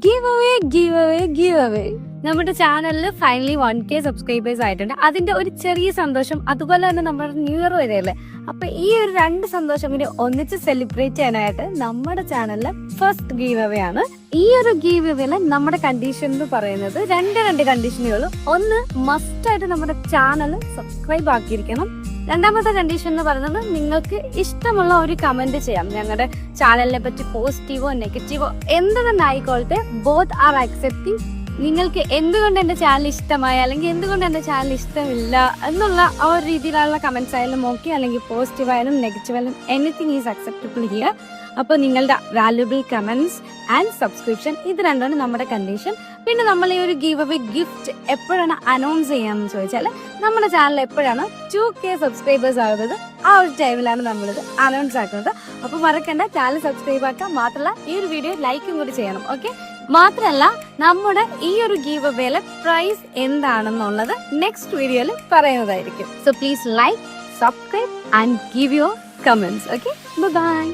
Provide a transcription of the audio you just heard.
Give away നമ്മുടെ ചാനലിൽ finally 1K subscribers ആയിട്ടുണ്ട്. അതിന്റെ ഒരു ചെറിയ സന്തോഷം, അതുപോലെ തന്നെ നമ്മുടെ ന്യൂ ഇയർ വരെയല്ലേ. അപ്പൊ ഈ ഒരു രണ്ട് സന്തോഷം കൂടി ഒന്നിച്ച് സെലിബ്രേറ്റ് ചെയ്യാനായിട്ട് നമ്മുടെ ചാനലിലെ ഫസ്റ്റ് ഗീവ് അവേ ആണ്. ഈ ഒരു ഗീവ് അവേയില് നമ്മുടെ കണ്ടീഷൻ എന്ന് പറയുന്നത് രണ്ട് കണ്ടീഷനുകളും. ഒന്ന്, മസ്റ്റ് ആയിട്ട് നമ്മുടെ ചാനൽ സബ്സ്ക്രൈബ് ആക്കിയിരിക്കണം. രണ്ടാമത്തെ കണ്ടീഷൻ എന്ന് പറയുന്നത് നിങ്ങൾക്ക് ഇഷ്ടമുള്ള ഒരു കമന്റ് ചെയ്യാം. ഞങ്ങളുടെ ചാനലിനെ പറ്റി പോസിറ്റീവോ നെഗറ്റീവോ എന്ത് തന്നെ ആയിക്കോട്ടെ, ബോത്ത് ആർ അക്സെപ്റ്റിംഗ്. നിങ്ങൾക്ക് എന്തുകൊണ്ട് എന്റെ ചാനൽ ഇഷ്ടമായി അല്ലെങ്കിൽ എന്തുകൊണ്ട് എന്റെ ചാനൽ ഇഷ്ടമില്ല എന്നുള്ള ആ ഒരു രീതിയിലുള്ള കമന്റ്സ് ആയാലും ഓക്കെ, അല്ലെങ്കിൽ പോസിറ്റീവ് ആയാലും നെഗറ്റീവ് ആയാലും എനിത്തിങ് ഈസ് അക്സെപ്റ്റബിൾ ഹിയർ. അപ്പോൾ നിങ്ങളുടെ വാല്യുബിൾ കമന്റ്സ് ആൻഡ് സബ്സ്ക്രിപ്ഷൻ, ഇത് രണ്ടാണ് നമ്മുടെ കണ്ടീഷൻ. പിന്നെ നമ്മൾ ഈ ഒരു ഗീവ് അവേ ഗിഫ്റ്റ് എപ്പോഴാണ് അനൗൺസ് ചെയ്യാമെന്ന് ചോദിച്ചാൽ, നമ്മുടെ ചാനൽ എപ്പോഴാണ് 2K സബ്സ്ക്രൈബേഴ്സ് ആകുന്നത് ആ ഒരു ടൈമിലാണ് നമ്മളിത് അനൗൺസ് ആക്കുന്നത്. അപ്പോൾ മറക്കണ്ട, ചാനൽ സബ്സ്ക്രൈബ് ആക്കാം. മാത്രമല്ല ഈ ഒരു വീഡിയോ ലൈക്കും കൂടി ചെയ്യണം. ഓക്കെ, മാത്രമല്ല നമ്മുടെ ഈ ഒരു ഗീവ് അവേയിലെ പ്രൈസ് എന്താണെന്നുള്ളത് നെക്സ്റ്റ് വീഡിയോയിൽ പറയുന്നതായിരിക്കും. So please like, subscribe and give your comments. Okay, by.